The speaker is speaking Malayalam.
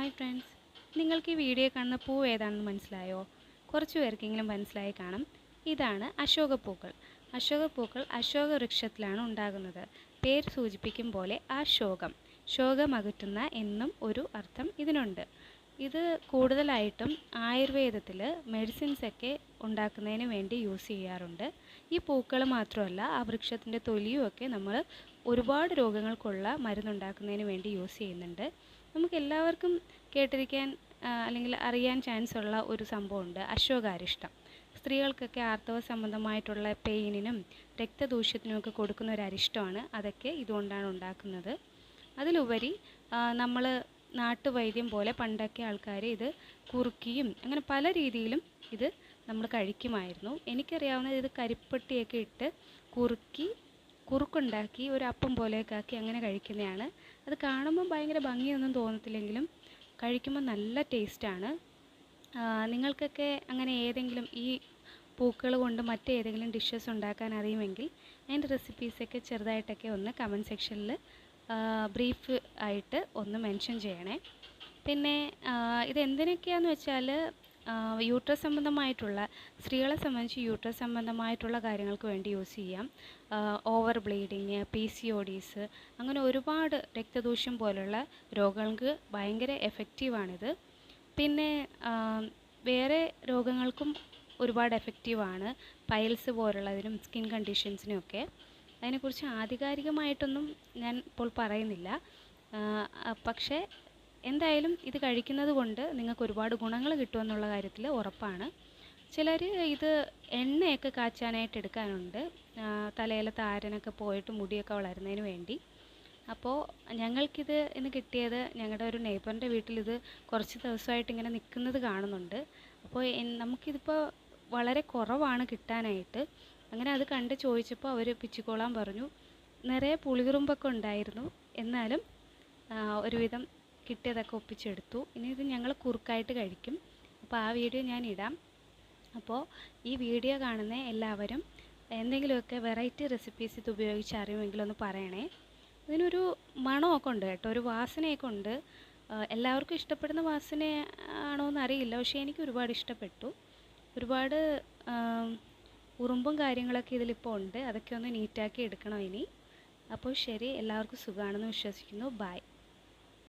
ഹായ് ഫ്രണ്ട്സ്, നിങ്ങൾക്ക് ഈ വീഡിയോ കാണുന്ന പൂവ് ഏതാണെന്ന് മനസ്സിലായോ? കുറച്ച് പേർക്കെങ്കിലും മനസ്സിലായി കാണും. ഇതാണ് അശോകപ്പൂക്കൾ. അശോകപ്പൂക്കൾ അശോക വൃക്ഷത്തിലാണ് ഉണ്ടാകുന്നത്. പേര് സൂചിപ്പിക്കും പോലെ അശോകം, ശോകമകറ്റുന്ന എന്നും ഒരു അർത്ഥം ഇതിനുണ്ട്. ഇത് കൂടുതലായിട്ടും ആയുർവേദത്തിൽ മെഡിസിൻസൊക്കെ ഉണ്ടാക്കുന്നതിന് വേണ്ടി യൂസ് ചെയ്യാറുണ്ട്. ഈ പൂക്കൾ മാത്രമല്ല, ആ വൃക്ഷത്തിൻ്റെ തൊലിയുമൊക്കെ നമ്മൾ ഒരുപാട് രോഗങ്ങൾക്കുള്ള മരുന്നുണ്ടാക്കുന്നതിന് വേണ്ടി യൂസ് ചെയ്യുന്നുണ്ട്. നമുക്ക് എല്ലാവർക്കും കേട്ടിരിക്കാൻ അല്ലെങ്കിൽ അറിയാൻ ചാൻസ് ഉള്ള ഒരു സംഭവമുണ്ട്, അശ്വകാരിഷ്ടം. സ്ത്രീകൾക്കൊക്കെ ആർത്തവ സംബന്ധമായിട്ടുള്ള പെയിനിനും രക്തദൂഷ്യത്തിനുമൊക്കെ കൊടുക്കുന്ന ഒരു അരിഷ്ടമാണ്. അതൊക്കെ ഇതുകൊണ്ടാണ് ഉണ്ടാക്കുന്നത്. അതിലുപരി നമ്മൾ നാട്ടുവൈദ്യം പോലെ പണ്ടൊക്കെ ആൾക്കാർ ഇത് കുറുക്കിയും അങ്ങനെ പല രീതിയിലും ഇത് നമ്മൾ കഴിക്കുമായിരുന്നു. എനിക്കറിയാവുന്നത് ഇത് കരിപ്പട്ടിയൊക്കെ ഇട്ട് കുറുക്കുണ്ടാക്കി ഒരു അപ്പം പോലെയൊക്കെ ആക്കി അങ്ങനെ കഴിക്കുന്നതാണ്. അത് കാണുമ്പോൾ ഭയങ്കര ഭംഗിയൊന്നും തോന്നത്തില്ലെങ്കിലും കഴിക്കുമ്പോൾ നല്ല ടേസ്റ്റാണ്. നിങ്ങൾക്കൊക്കെ അങ്ങനെ ഏതെങ്കിലും ഈ പൂക്കൾ കൊണ്ട് മറ്റേതെങ്കിലും ഡിഷസ് ഉണ്ടാക്കാൻ അറിയുമെങ്കിൽ അതിൻ്റെ റെസിപ്പീസൊക്കെ ചെറുതായിട്ടൊക്കെ ഒന്ന് കമൻറ്റ് സെക്ഷനിൽ ബ്രീഫ് ആയിട്ട് ഒന്ന് മെൻഷൻ ചെയ്യണേ. പിന്നെ ഇതെന്തിനൊക്കെയാണെന്ന് വെച്ചാൽ യൂട്രസ് സംബന്ധമായിട്ടുള്ള, സ്ത്രീകളെ സംബന്ധിച്ച് യൂട്രസ് സംബന്ധമായിട്ടുള്ള കാര്യങ്ങൾക്ക് വേണ്ടി യൂസ് ചെയ്യാം. ഓവർ ബ്ലീഡിങ്, PCODs, അങ്ങനെ ഒരുപാട് രക്തദൂഷ്യം പോലുള്ള രോഗങ്ങൾക്ക് ഭയങ്കര എഫക്റ്റീവാണിത്. പിന്നെ വേറെ രോഗങ്ങൾക്കും ഒരുപാട് എഫക്റ്റീവാണ്, പൈൽസ് പോലുള്ളതിനും സ്കിൻ കണ്ടീഷൻസിനുമൊക്കെ. അതിനെക്കുറിച്ച് ആധികാരികമായിട്ടൊന്നും ഞാൻ ഇപ്പോൾ പറയുന്നില്ല. പക്ഷേ എന്തായാലും ഇത് കഴിക്കുന്നത് കൊണ്ട് നിങ്ങൾക്ക് ഒരുപാട് ഗുണങ്ങൾ കിട്ടുമെന്നുള്ള കാര്യത്തിൽ ഉറപ്പാണ്. ചിലർ ഇത് എണ്ണയൊക്കെ കാച്ചാനായിട്ട് എടുക്കാനുണ്ട്, തലയിലെ താരനൊക്കെ പോയിട്ട് മുടിയൊക്കെ വളരുന്നതിന് വേണ്ടി. അപ്പോൾ ഞങ്ങൾക്കിത് ഇന്ന് കിട്ടിയത് ഞങ്ങളുടെ ഒരു നെയ്ബറിൻ്റെ വീട്ടിലിത് കുറച്ച് ദിവസമായിട്ട് ഇങ്ങനെ നിൽക്കുന്നത് കാണുന്നുണ്ട്. അപ്പോൾ നമുക്കിതിപ്പോൾ വളരെ കുറവാണ് കിട്ടാനായിട്ട്. അങ്ങനെ അത് കണ്ട് ചോദിച്ചപ്പോൾ അവർ പിച്ചിക്കോളാൻ പറഞ്ഞു. നിറയെ പുളികുറുമ്പൊക്കെ ഉണ്ടായിരുന്നു, എന്നാലും ഒരുവിധം കിട്ടിയതൊക്കെ ഒപ്പിച്ചെടുത്തു. ഇനി ഇത് ഞങ്ങൾ കുറുക്കായിട്ട് കഴിക്കും. അപ്പോൾ ആ വീഡിയോ ഞാൻ ഇടാം. അപ്പോൾ ഈ വീഡിയോ കാണുന്ന എല്ലാവരും എന്തെങ്കിലുമൊക്കെ വെറൈറ്റി റെസിപ്പീസ് ഇത് ഉപയോഗിച്ച് അറിയുമെങ്കിൽ ഒന്ന് പറയണേ. ഇതിനൊരു മണമൊക്കെ ഉണ്ട് കേട്ടോ, ഒരു വാസനയൊക്കെ ഉണ്ട്. എല്ലാവർക്കും ഇഷ്ടപ്പെടുന്ന വാസന ആണോ എന്നറിയില്ല, പക്ഷേ എനിക്ക് ഒരുപാട് ഇഷ്ടപ്പെട്ടു. ഒരുപാട് ഉറുമ്പും കാര്യങ്ങളൊക്കെ ഇതിലിപ്പോൾ ഉണ്ട്. അതൊക്കെ ഒന്ന് നീറ്റാക്കി എടുക്കണം ഇനി. അപ്പോൾ ശരി, എല്ലാവർക്കും സുഖമാണെന്ന് വിശ്വസിക്കുന്നു. ബൈ.